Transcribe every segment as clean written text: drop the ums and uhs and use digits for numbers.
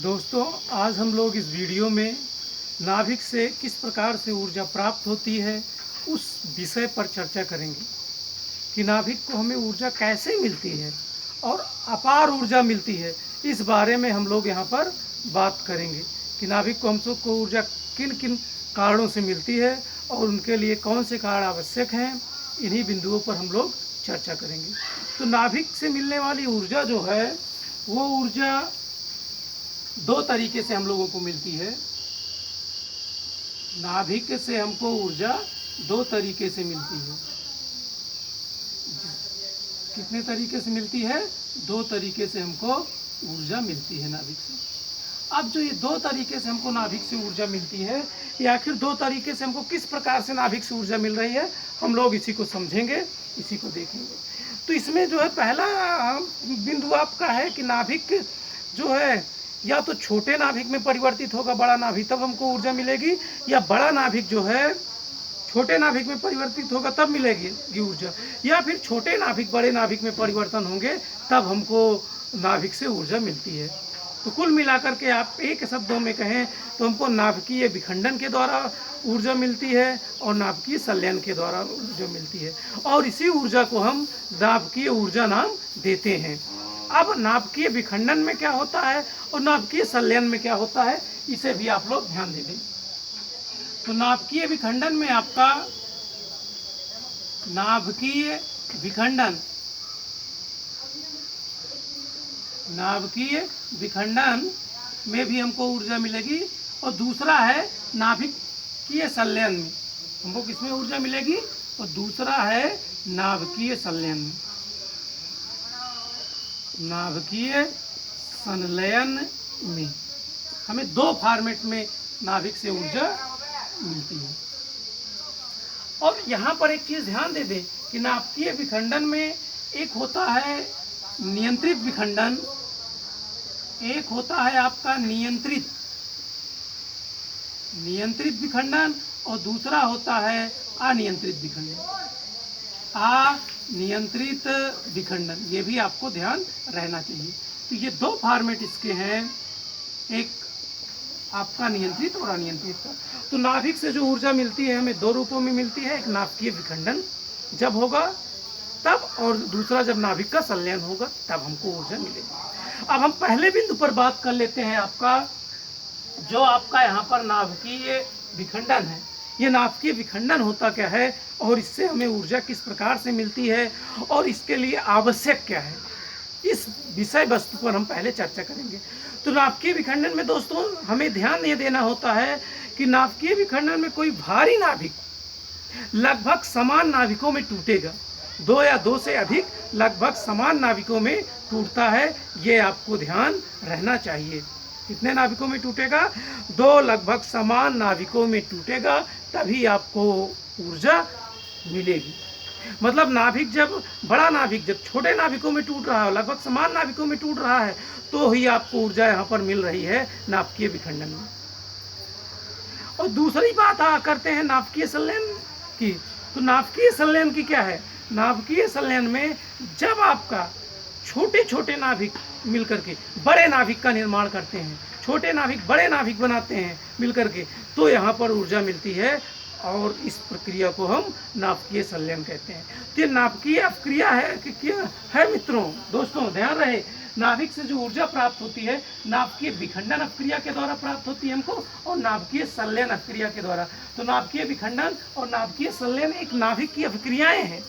दोस्तों, आज हम लोग इस वीडियो में नाभिक से किस प्रकार से ऊर्जा प्राप्त होती है उस विषय पर चर्चा करेंगे कि नाभिक को हमें ऊर्जा कैसे मिलती है और अपार ऊर्जा मिलती है। इस बारे में हम लोग यहाँ पर बात करेंगे कि नाभिक को हम सबको ऊर्जा किन किन कारणों से मिलती है और उनके लिए कौन से कारण आवश्यक हैं। इन्हीं बिंदुओं पर हम लोग चर्चा करेंगे। तो नाभिक से मिलने वाली ऊर्जा जो है वो ऊर्जा दो तरीके से हम लोगों को मिलती है। नाभिक से हमको ऊर्जा दो तरीके से मिलती है। कितने तरीके से मिलती है? दो तरीके से हमको ऊर्जा मिलती है नाभिक से। अब जो ये दो तरीके से हमको नाभिक से ऊर्जा मिलती है, ये आखिर दो तरीके से हमको किस प्रकार से नाभिक से ऊर्जा मिल रही है, हम लोग इसी को समझेंगे, इसी को देखेंगे। तो इसमें जो है पहला बिंदु आपका है कि नाभिक जो है या तो छोटे नाभिक में परिवर्तित होगा, बड़ा नाभिक, तब हमको ऊर्जा मिलेगी, या बड़ा नाभिक जो है छोटे नाभिक में परिवर्तित होगा तब मिलेगी ऊर्जा, या फिर छोटे नाभिक बड़े नाभिक में परिवर्तन होंगे तब हमको नाभिक से ऊर्जा मिलती है। तो कुल मिलाकर के आप एक शब्दों में कहें तो हमको नाभिकीय विखंडन के द्वारा ऊर्जा मिलती है और नाभिकीय संलयन के द्वारा ऊर्जा मिलती है, और इसी ऊर्जा को हम नाभिकीय ऊर्जा नाम देते हैं। अब नाभिकीय विखंडन में क्या होता है और नाभिकीय संलयन में क्या होता है, इसे भी आप लोग ध्यान दें। तो नाभिकीय विखंडन में आपका नाभिकीय विखंडन में भी हमको ऊर्जा मिलेगी, और दूसरा है नाभिकीय संलयन में हमको किसमें ऊर्जा मिलेगी, और दूसरा है नाभिकीय संलयन में। नाभिकीय संलयन में हमें दो फॉर्मेट में नाभिक से ऊर्जा मिलती है। और यहाँ पर एक चीज़ ध्यान दे दें कि नाभिकीय विखंडन में एक होता है नियंत्रित विखंडन, एक होता है आपका नियंत्रित विखंडन, और दूसरा होता है अनियंत्रित विखंडन। अनियंत्रित विखंडन, ये भी आपको ध्यान रहना चाहिए। तो ये दो फॉर्मेट इसके हैं, एक आपका नियंत्रित और अनियंत्रित का। तो नाभिक से जो ऊर्जा मिलती है हमें दो रूपों में मिलती है, एक नाभिकीय विखंडन जब होगा तब, और दूसरा जब नाभिक का संलयन होगा तब हमको ऊर्जा मिलेगी। अब हम पहले बिंदु पर बात कर लेते हैं, आपका जो आपका यहाँ पर नाभिकीय विखंडन है, ये नाभिकीय विखंडन होता क्या है और इससे हमें ऊर्जा किस प्रकार से मिलती है और इसके लिए आवश्यक क्या है, इस विषय वस्तु पर हम पहले चर्चा करेंगे। तो नाभिकीय विखंडन में दोस्तों हमें ध्यान ये देना होता है कि नाभिकीय विखंडन में कोई भारी नाभिक लगभग समान नाभिकों में टूटेगा, दो या दो से अधिक लगभग समान नाभिकों में टूटता है, ये आपको ध्यान रहना चाहिए। कितने नाभिकों में टूटेगा? दो लगभग समान नाभिकों में टूटेगा, तभी आपको ऊर्जा मिलेगी। मतलब नाभिक जब बड़ा नाभिक जब छोटे नाभिकों में टूट रहा है, लगभग समान नाभिकों में टूट रहा है, तो ही आपको ऊर्जा यहाँ पर मिल रही है नाभिकीय विखंडन में। और दूसरी बात करते हैं नाभिकीय संलयन की। तो नाभिकीय संलयन की क्या है? नाभिकीय संलयन में जब आपका छोटे छोटे नाभिक मिलकर के बड़े नाभिक का निर्माण करते हैं, छोटे नाभिक बड़े नाभिक बनाते हैं मिलकर के, तो यहाँ पर ऊर्जा मिलती है, और इस प्रक्रिया को हम नाभिकीय संलयन कहते हैं। तो ये नाभिकीय अपक्रिया है कि क्या है मित्रों, दोस्तों ध्यान रहे, नाभिक से जो ऊर्जा प्राप्त होती है नाभिकीय विखंडन अपक्रिया के द्वारा प्राप्त होती है हमको, और नाभिकीय संलयन अपक्रिया के द्वारा। तो नाभिकीय विखंडन और नाभिकीय संलयन एक नाभिक की अपक्रियाएं हैं।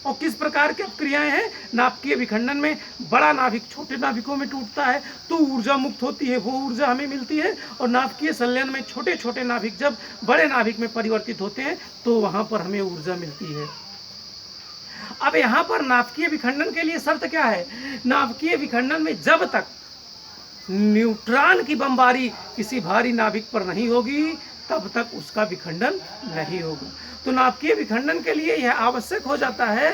और किस प्रकार की अपक्रियाएं हैं? नाभिकीय विखंडन में बड़ा नाभिक छोटे नाभिकों में टूटता है तो ऊर्जा मुक्त होती है, वो ऊर्जा हमें मिलती है। और नाभिकीय संलयन में छोटे छोटे नाभिक जब बड़े नाभिक में परिवर्तित होते हैं तो वहाँ पर हमें ऊर्जा मिलती है। अब यहाँ पर नाभिकीय विखंडन के लिए शर्त क्या है? नाभिकीय विखंडन में जब तक न्यूट्रॉन की बमबारी किसी भारी नाभिक पर नहीं होगी तब तक उसका विखंडन नहीं होगा। तो नाभिकीय विखंडन के लिए यह आवश्यक हो जाता है,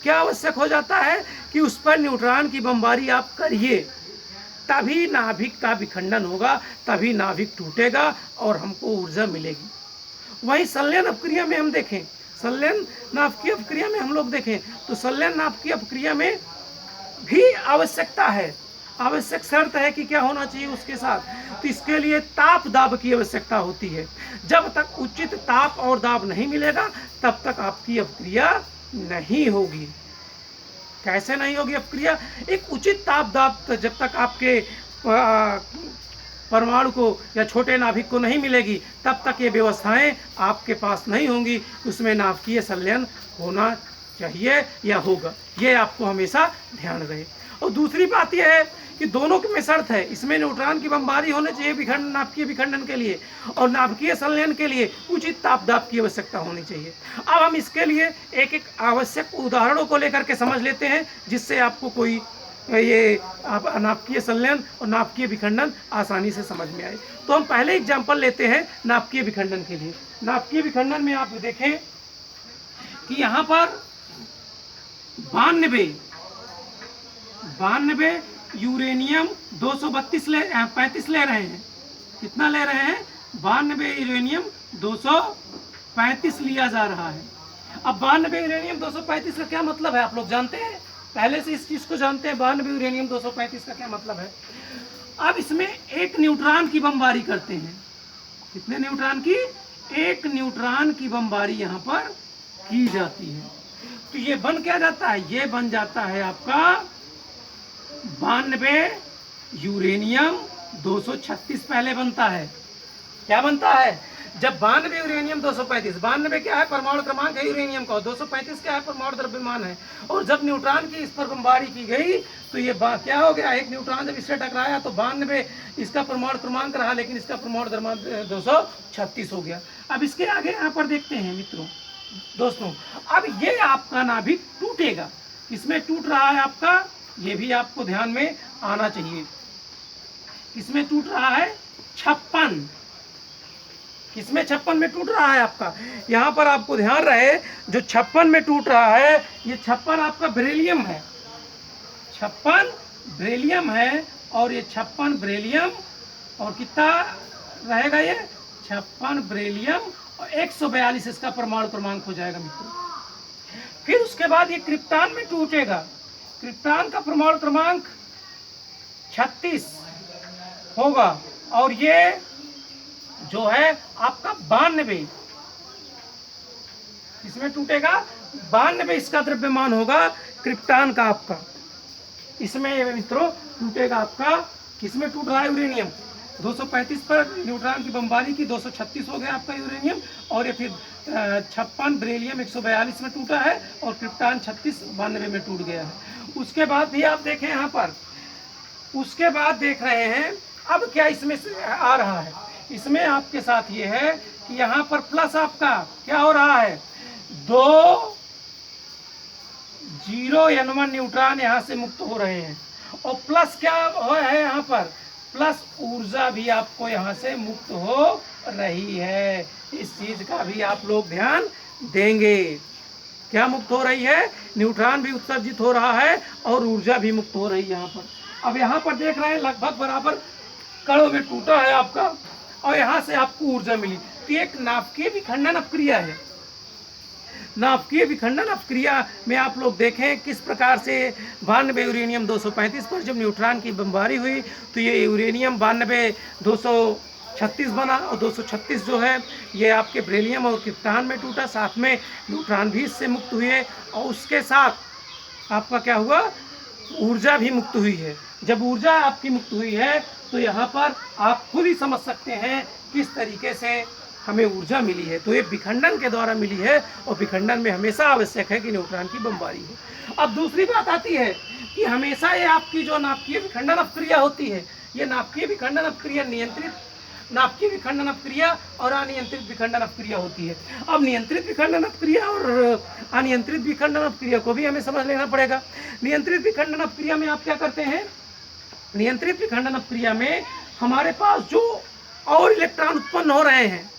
क्या आवश्यक हो जाता है कि उस पर न्यूट्रॉन की बमबारी आप करिए, तभी नाभिक का विखंडन होगा, तभी नाभिक टूटेगा और हमको ऊर्जा मिलेगी। वहीं संलयन अपक्रिया में हम देखें, संलयन नाभिकीय अपक्रिया में हम लोग देखें तो संलयन नाभिकीय अपक्रिया में भी आवश्यकता है आवश्यक शर्त है कि क्या होना चाहिए उसके साथ, तो इसके लिए ताप दाब की आवश्यकता होती है। जब तक उचित ताप और दाब नहीं मिलेगा तब तक आपकी अपक्रिया नहीं होगी। कैसे नहीं होगी अपक्रिया? एक उचित ताप दाब जब तक आपके परमाणु को या छोटे नाभिक को नहीं मिलेगी तब तक ये व्यवस्थाएं आपके पास नहीं होंगी। उसमें नाभिकीय संलयन होना चाहिए या होगा, ये आपको हमेशा ध्यान रहे। और दूसरी बात यह है कि दोनों में शर्त है, इसमें न्यूट्रॉन की बमबारी होनी चाहिए विखंडन नाभिकीय विखंडन के लिए, और नाभिकीय संलयन के लिए उचित ताप दाब की आवश्यकता होनी चाहिए। अब हम इसके लिए एक एक आवश्यक उदाहरणों को लेकर के समझ लेते हैं, जिससे आपको कोई ये आप नाभिकीय संलयन और नाभिकीय विखंडन आसानी से समझ में आए। तो हम पहले एग्जाम्पल लेते हैं नाभिकीय विखंडन के लिए। नाभिकीय विखंडन में आप देखें कि यहाँ पर 92 यूरेनियम 235 ले रहे हैं। कितना ले रहे हैं? 92 यूरेनियम 235 लिया जा रहा है। अब 92 यूरेनियम 235 का क्या मतलब है आप लोग जानते हैं? पहले से इस चीज को जानते हैं 92 यूरेनियम 235 का क्या मतलब है। अब इसमें एक न्यूट्रॉन की बमबारी करते हैं। कितने न्यूट्रॉन की? एक न्यूट्रॉन की बमबारी यहाँ पर की जाती है। तो ये बन क्या जाता है? ये बन जाता है आपका 92 यूरेनियम 236 पहले बनता है। क्या बनता है? जब 92 यूरेनियम 235, 92 क्या है? परमाणु क्रमांक है यूरेनियम का, 235 क्या है? परमाणु द्रव्यमान है। और जब न्यूट्रॉन की इस पर बमबारी की गई तो ये क्या हो गया? एक न्यूट्रॉन जब इससे टकराया तो 92 इसका परमाणु क्रमांक रहा, लेकिन इसका परमाणु द्रव्यमान 236 हो गया। अब इसके आगे यहाँ पर देखते हैं मित्रों दोस्तों, अब ये आपका नाभिक टूटेगा। इसमें टूट रहा है आपका, ये भी आपको ध्यान में आना चाहिए। इसमें टूट रहा है 56। किसमें? 56 में टूट रहा है आपका। यहाँ पर आपको ध्यान रहे, जो 56 में टूट रहा है ये 56 आपका बेरिलियम है। 56 बेरिलियम है, और ये 56 बेरिलियम और कितना रहेगा? ये 56 बेरिलियम और 142 इसका परमाणु क्रमांक हो जाएगा मित्रों। फिर उसके बाद ये क्रिप्टॉन में टूटेगा। क्रिप्टॉन का परमाणु क्रमांक 36 होगा, और ये जो है आपका 92 इसमें टूटेगा। 92 इसका द्रव्यमान होगा क्रिप्टॉन का आपका। इसमें मित्रों टूटेगा आपका, किसमें टूट रहा है? यूरेनियम 235 पर न्यूट्रॉन की बमबारी की 236 हो गया आपका यूरेनियम, और ये फिर 56 बेरिलियम 142 में टूटा है, और क्रिप्टॉन 36 92 में टूट गया है। उसके बाद भी आप देखें यहाँ पर, उसके बाद देख रहे हैं अब क्या इसमें से आ रहा है। इसमें आपके साथ ये है कि यहाँ पर प्लस आपका क्या हो रहा है? 2 0N1 न्यूट्रॉन यहाँ से मुक्त हो रहे हैं, और प्लस क्या है यहाँ पर? प्लस ऊर्जा भी आपको यहाँ से मुक्त हो रही है। इस चीज का भी आप लोग ध्यान देंगे। क्या मुक्त हो रही है? न्यूट्रॉन भी उत्सर्जित हो रहा है और ऊर्जा भी मुक्त हो रही है यहाँ पर। अब यहाँ पर देख रहे हैं लगभग बराबर कणों में टूटा है आपका, और यहाँ से आपको ऊर्जा मिली। तो एक नाभिकीय विखंडन अपक्रिया है। नाभिकीय विखंडन अपक्रिया में आप लोग देखें किस प्रकार से 92 यूरेनियम 235 पर जब न्यूट्रॉन की बमबारी हुई तो ये यूरेनियम 92 236 बना, और 236 जो है ये आपके बेरिलियम और क्रिप्टॉन में टूटा। साथ में न्यूट्रॉन भी इससे मुक्त हुए, और उसके साथ आपका क्या हुआ? ऊर्जा भी मुक्त हुई है। जब ऊर्जा आपकी मुक्त हुई है तो यहाँ पर आप खुद ही समझ सकते हैं किस तरीके से हमें ऊर्जा मिली है। तो ये विखंडन के द्वारा मिली है, और विखंडन में हमेशा आवश्यक है कि न्यूट्रॉन की बमबारी हो। अब दूसरी बात आती है कि हमेशा ये आपकी जो नाभिकीय विखंडन अपक्रिया होती है, ये नाभिकीय विखंडन अपक्रिया नियंत्रित नाभिकीय विखंडन अपक्रिया और अनियंत्रित विखंडन अपक्रिया होती है। अब नियंत्रित विखंडन अपक्रिया और अनियंत्रित विखंडन अपक्रिया को भी हमें समझ लेना पड़ेगा। नियंत्रित विखंडन अपक्रिया में आप क्या करते हैं? नियंत्रित विखंडन अपक्रिया में हमारे पास जो और इलेक्ट्रॉन उत्पन्न हो रहे हैं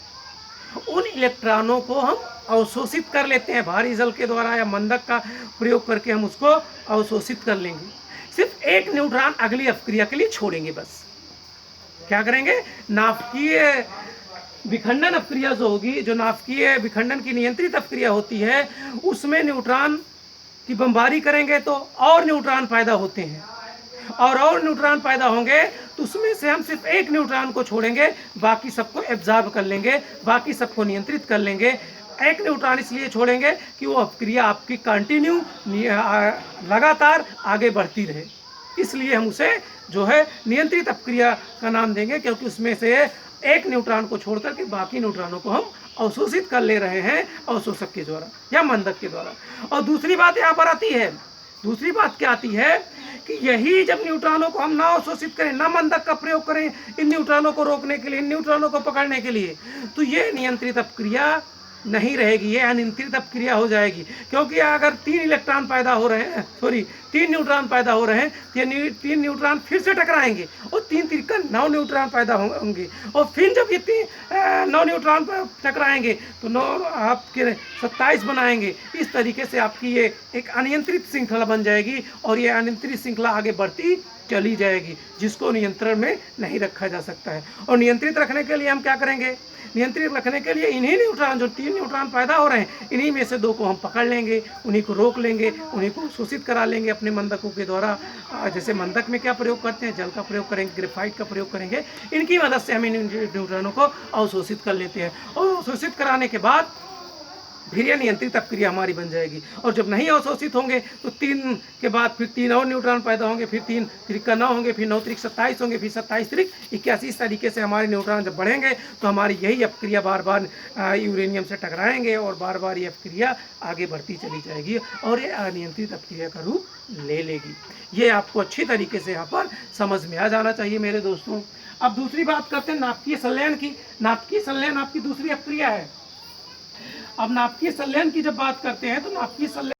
उन इलेक्ट्रॉनों को हम अवशोषित कर लेते हैं। भारी जल के द्वारा या मंदक का प्रयोग करके हम उसको अवशोषित कर लेंगे। सिर्फ एक न्यूट्रॉन अगली अपक्रिया के लिए छोड़ेंगे। बस क्या करेंगे? नाभिकीय विखंडन अपक्रिया जो होगी, जो नाभिकीय विखंडन की नियंत्रित अपक्रिया होती है, उसमें न्यूट्रॉन की बमबारी करेंगे तो और न्यूट्रॉन पैदा होते हैं, और न्यूट्रॉन पैदा होंगे तो उसमें से हम सिर्फ एक न्यूट्रॉन को छोड़ेंगे, बाकी सबको एब्जॉर्ब कर लेंगे, बाकी सबको नियंत्रित कर लेंगे। एक न्यूट्रॉन इसलिए छोड़ेंगे कि वो अपक्रिया आपकी कंटिन्यू लगातार आगे बढ़ती रहे, इसलिए हम उसे जो है नियंत्रित अपक्रिया का नाम देंगे, क्योंकि उसमें से एक न्यूट्रॉन को छोड़ करके बाकी न्यूट्रॉनों को हम अवशोषित कर ले रहे हैं अवशोषक के द्वारा या मंदक के द्वारा। और दूसरी बात यहाँ पर आती है, दूसरी बात क्या आती है कि यही जब न्यूट्रॉनों को हम ना अवशोषित करें, ना मंदक का प्रयोग करें इन न्यूट्रॉनों को रोकने के लिए, इन न्यूट्रॉनों को पकड़ने के लिए, तो ये नियंत्रित अपक्रिया नहीं रहेगी, ये अनियंत्रित अपक्रिया हो जाएगी। क्योंकि अगर 3 इलेक्ट्रॉन पैदा हो रहे हैं, 3 न्यूट्रॉन पैदा हो रहे हैं, तो ये 3 न्यूट्रॉन फिर से टकराएंगे और 3 तिरका 9 न्यूट्रॉन पैदा होंगे, और फिर जब ये 9 न्यूट्रॉन टकराएंगे तो 9 आपके 27 बनाएंगे। इस तरीके से आपकी ये एक अनियंत्रित श्रृंखला बन जाएगी और ये अनियंत्रित श्रृंखला आगे बढ़ती चली जाएगी, जिसको नियंत्रण में नहीं रखा जा सकता है। और नियंत्रित रखने के लिए हम क्या करेंगे, नियंत्रित रखने के लिए इन्हीं न्यूट्रॉन, जो 3 न्यूट्रॉन पैदा हो रहे हैं, इन्हीं में से 2 को हम पकड़ लेंगे, उन्हीं को रोक लेंगे, उन्हीं को शोषित करा लेंगे अपने मंदकों के द्वारा। जैसे मंदक में क्या प्रयोग करते हैं, जल का प्रयोग करेंगे, ग्रेफाइट का प्रयोग करेंगे, इनकी मदद से हम इन न्यूट्रॉनों को अवशोषित कर लेते हैं। और अवशोषित कराने के बाद फिर यह नियंत्रित अपक्रिया हमारी बन जाएगी। और जब नहीं अवशोषित होंगे तो 3 के बाद फिर 3 और न्यूट्रॉन पैदा होंगे, फिर 3 तिरिका 9 होंगे, फिर 9 तिरिक 27 होंगे, फिर 27 तिरिक 81। इस तरीके से हमारे न्यूट्रॉन जब बढ़ेंगे तो हमारी यही अपक्रिया बार बार यूरेनियम से टकराएंगे और बार बार ये अपक्रिया आगे बढ़ती चली जाएगी और ये अनियंत्रित अपक्रिया का रूप ले लेगी। ये आपको अच्छी तरीके से यहाँ पर समझ में आ जाना चाहिए मेरे दोस्तों। अब दूसरी बात करते हैं नाभिकीय संलयन की। नाभिकीय संलयन आपकी दूसरी अपक्रिया है। अब नाभिकीय संलयन की जब बात करते हैं तो नाभिकीय संलयन